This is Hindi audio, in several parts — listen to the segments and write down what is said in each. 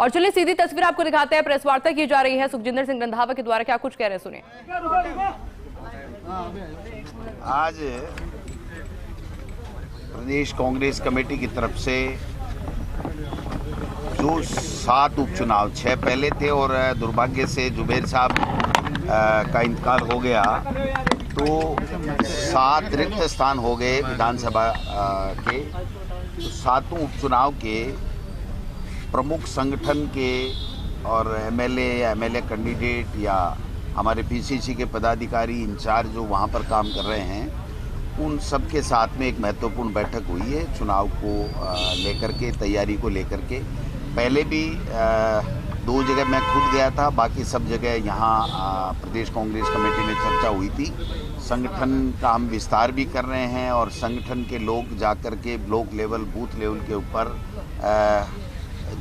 और चलिए सीधी तस्वीर आपको दिखाते हैं। प्रेस वार्ता की जा रही है सुखजिंदर सिंह रंधावा के द्वारा, क्या कुछ कह रहे हैं सुनिए। आज प्रदेश कांग्रेस कमेटी की तरफ से जो 7 उपचुनाव, 6 पहले थे और दुर्भाग्य से जुबेर साहब का इंतकाल हो गया, तो 7 रिक्त स्थान हो गए विधानसभा के। तो 7 उपचुनाव के प्रमुख संगठन के और एमएलए कैंडिडेट या हमारे पीसीसी के पदाधिकारी इंचार्ज जो वहाँ पर काम कर रहे हैं, उन सब के साथ में एक महत्वपूर्ण बैठक हुई है चुनाव को लेकर के, तैयारी को लेकर के। पहले भी 2 जगह मैं खुद गया था, बाकी सब जगह यहाँ प्रदेश कांग्रेस कमेटी में चर्चा हुई थी। संगठन का हम विस्तार भी कर रहे हैं और संगठन के लोग जाकर के ब्लॉक लेवल, बूथ लेवल के ऊपर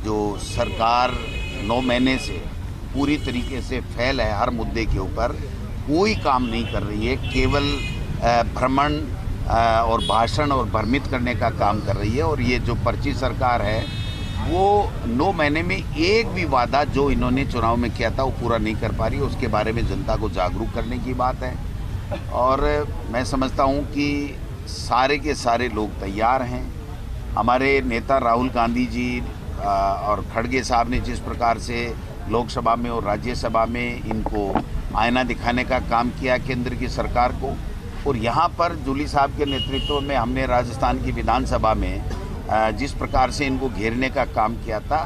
जो सरकार 9 महीने से पूरी तरीके से फेल है, हर मुद्दे के ऊपर कोई काम नहीं कर रही है, केवल भ्रमण और भाषण और भ्रमित करने का काम कर रही है। और ये जो पर्ची सरकार है वो 9 महीने में एक भी वादा जो इन्होंने चुनाव में किया था वो पूरा नहीं कर पा रही है। उसके बारे में जनता को जागरूक करने की बात है और मैं समझता हूँ कि सारे के सारे लोग तैयार हैं। हमारे नेता राहुल गांधी जी और खड़गे साहब ने जिस प्रकार से लोकसभा में और राज्यसभा में इनको आईना दिखाने का काम किया केंद्र की सरकार को, और यहाँ पर जूली साहब के नेतृत्व में हमने राजस्थान की विधानसभा में जिस प्रकार से इनको घेरने का काम किया था,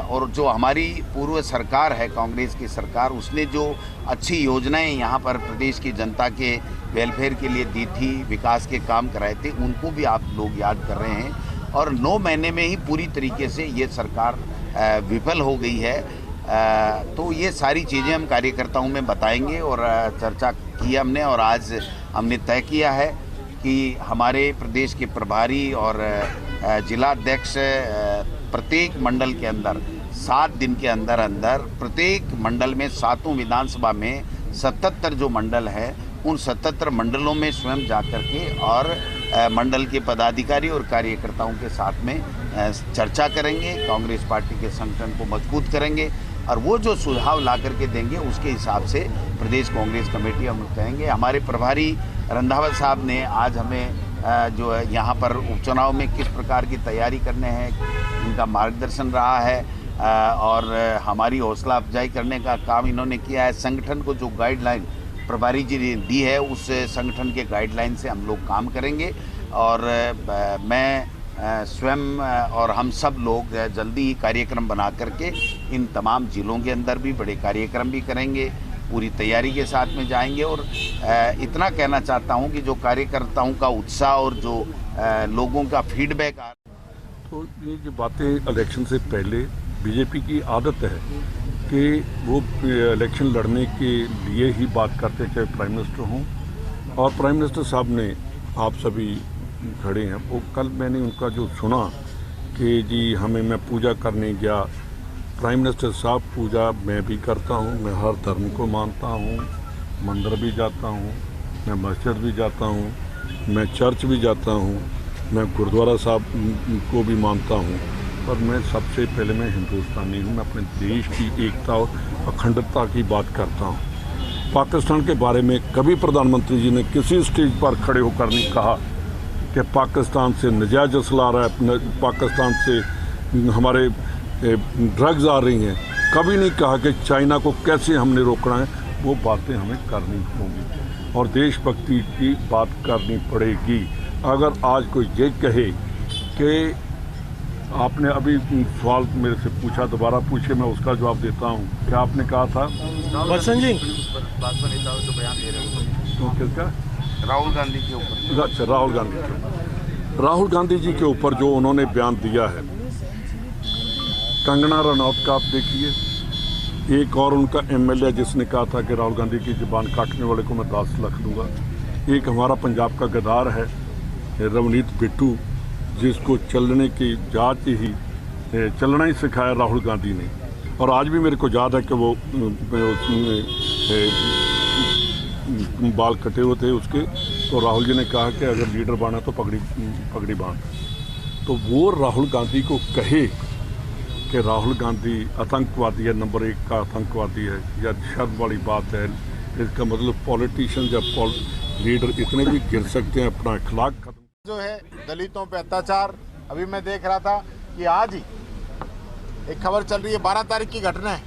और जो हमारी पूर्व सरकार है कांग्रेस की सरकार, उसने जो अच्छी योजनाएं यहाँ पर प्रदेश की जनता के वेलफेयर के लिए दी थी, विकास के काम कराए थे, उनको भी आप लोग याद कर रहे हैं। और 9 महीने में ही पूरी तरीके से ये सरकार विफल हो गई है। तो ये सारी चीज़ें हम कार्यकर्ताओं में बताएंगे और चर्चा की हमने, और आज हमने तय किया है कि हमारे प्रदेश के प्रभारी और जिलाध्यक्ष प्रत्येक मंडल के अंदर 7 दिन के अंदर अंदर प्रत्येक मंडल में 7 विधानसभा में 77 जो मंडल है उन 77 मंडलों में स्वयं जाकर के और मंडल के पदाधिकारी और कार्यकर्ताओं के साथ में चर्चा करेंगे, कांग्रेस पार्टी के संगठन को मजबूत करेंगे और वो जो सुझाव ला करके देंगे उसके हिसाब से प्रदेश कांग्रेस कमेटी हम कहेंगे। हमारे प्रभारी रंधावा साहब ने आज हमें जो है यहाँ पर उपचुनाव में किस प्रकार की तैयारी करने हैं इनका मार्गदर्शन रहा है और हमारी हौसला अफजाई करने का काम इन्होंने किया है। संगठन को जो गाइडलाइन प्रभारी जी ने दी है उस संगठन के गाइडलाइन से हम लोग काम करेंगे और मैं स्वयं और हम सब लोग जल्दी ही कार्यक्रम बना करके इन तमाम ज़िलों के अंदर भी बड़े कार्यक्रम भी करेंगे, पूरी तैयारी के साथ में जाएंगे। और इतना कहना चाहता हूं कि जो कार्यकर्ताओं का उत्साह और जो लोगों का फीडबैक आ, तो ये जो बातें इलेक्शन से पहले बीजेपी की आदत है कि वो इलेक्शन लड़ने के लिए ही बात करते हैं, चाहे प्राइम मिनिस्टर हों। और प्राइम मिनिस्टर साहब ने, आप सभी खड़े हैं, वो कल मैंने उनका जो सुना कि जी हमें, मैं पूजा करने गया। प्राइम मिनिस्टर साहब, पूजा मैं भी करता हूँ, मैं हर धर्म को मानता हूँ, मंदिर भी जाता हूँ, मैं मस्जिद भी जाता हूँ, मैं चर्च भी जाता हूँ, मैं गुरुद्वारा साहब को भी मानता हूँ, पर मैं सबसे पहले मैं हिंदुस्तानी हूँ। मैं अपने देश की एकता और अखंडता की बात करता हूँ। पाकिस्तान के बारे में कभी प्रधानमंत्री जी ने किसी स्टेज पर खड़े होकर नहीं कहा कि पाकिस्तान से नजायज़ असला आ रहा है, पाकिस्तान से हमारे ड्रग्स आ रही हैं। कभी नहीं कहा कि चाइना को कैसे हमने रोकना है। वो बातें हमें करनी होंगी और देशभक्ति की बात करनी पड़ेगी। अगर आज कोई ये कहे कि आपने अभी सवाल मेरे से पूछा, दोबारा पूछे, मैं उसका जवाब देता हूँ। क्या आपने कहा था? बच्चन जी भाजपा नेताओं जो बयान दे रहे हैं तो किसका? राहुल गांधी के ऊपर। अच्छा, राहुल गांधी जी के ऊपर जो उन्होंने बयान दिया है, कंगना रनौत का आप देखिए, एक और उनका एमएलए जिसने कहा था कि राहुल गांधी की जुबान काटने वाले को मैं 10 लाख दूंगा। एक हमारा पंजाब का गद्दार है रवनीत बिट्टू, जिसको चलने की जात ही चलना ही सिखाया राहुल गांधी ने। और आज भी मेरे को याद है कि वो बाल कटे हुए थे उसके, तो राहुल जी ने कहा कि अगर लीडर बना तो पगड़ी बांध। तो वो राहुल गांधी को कहे कि राहुल गांधी आतंकवादी है, नंबर 1 का आतंकवादी है, या शर्म वाली बात है। इसका मतलब पॉलिटिशियन या लीडर इतने भी गिर सकते हैं, अपना अखलाक खत्म जो है दलितों पे अत्याचार। अभी मैं देख रहा था कि आज ही एक खबर चल रही है, 12 तारीख की घटना है,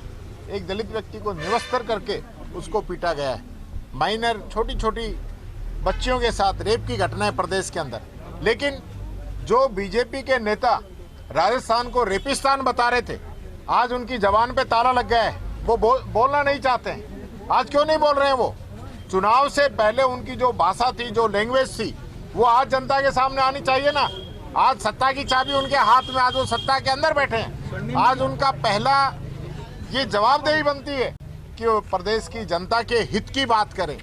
एक दलित व्यक्ति को निवस्त्र करके उसको पीटा गया है। माइनर छोटी छोटी बच्चियों के साथ रेप की घटना है प्रदेश के अंदर। लेकिन जो बीजेपी के नेता राजस्थान को रेपिस्तान बता रहे थे, आज उनकी जबान पे ताला लग गया है, वो बोलना नहीं चाहते हैं। आज क्यों नहीं बोल रहे हैं? वो चुनाव से पहले उनकी जो भाषा थी, जो लैंग्वेज थी, वो आज जनता के सामने आनी चाहिए ना। आज सत्ता की चाबी उनके हाथ में, आज वो सत्ता के अंदर बैठे हैं। आज उनका पहला ये जवाबदेही बनती है कि वो प्रदेश की जनता के हित की बात करें,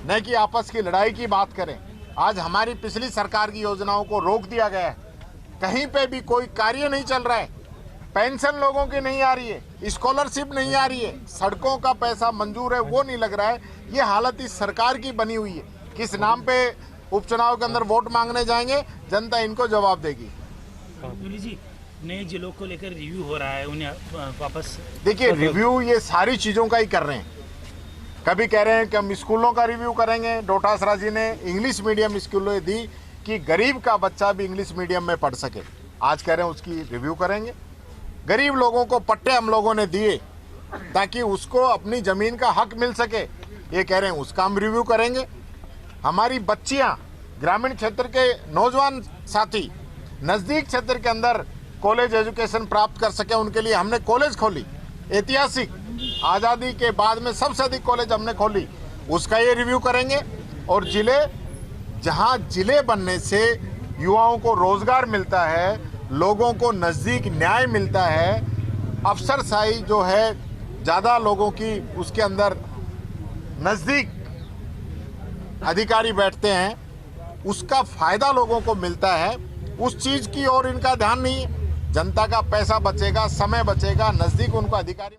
न कि आपस की लड़ाई की बात करें। आज हमारी पिछली सरकार की योजनाओं को रोक दिया गया है, कहीं पे भी कोई कार्य नहीं चल रहा है। पेंशन लोगों की नहीं आ रही है, स्कॉलरशिप नहीं आ रही है, सड़कों का पैसा मंजूर है वो नहीं लग रहा है। ये हालत इस सरकार की बनी हुई है। किस नाम पे उपचुनाव के अंदर वोट मांगने जाएंगे, जनता इनको जवाब देगी। जी, नए जिलों को लेकर रिव्यू हो रहा है, उन्हें वापस देखिए, रिव्यू ये सारी चीज़ों का ही कर रहे हैं। कभी कह रहे हैं कि हम स्कूलों का रिव्यू करेंगे। डोटासरा जी ने इंग्लिश मीडियम स्कूलें दी कि गरीब का बच्चा भी इंग्लिश मीडियम में पढ़ सके। आज कह रहे हैं उसकी रिव्यू करेंगे। गरीब लोगों को पट्टे हम लोगों ने दिए ताकि उसको अपनी ज़मीन का हक मिल सके, ये कह रहे हैं उसका हम रिव्यू करेंगे। हमारी बच्चियां, ग्रामीण क्षेत्र के नौजवान साथी नज़दीक क्षेत्र के अंदर कॉलेज एजुकेशन प्राप्त कर सके, उनके लिए हमने कॉलेज खोली। ऐतिहासिक आज़ादी के बाद में सबसे अधिक कॉलेज हमने खोली, उसका ये रिव्यू करेंगे। और जिले, जहां जिले बनने से युवाओं को रोजगार मिलता है, लोगों को नज़दीक न्याय मिलता है, अफसरशाही जो है ज़्यादा लोगों की उसके अंदर नज़दीक अधिकारी बैठते हैं, उसका फायदा लोगों को मिलता है। उस चीज़ की ओर इनका ध्यान नहीं है। जनता का पैसा बचेगा, समय बचेगा, नज़दीक उनको अधिकारी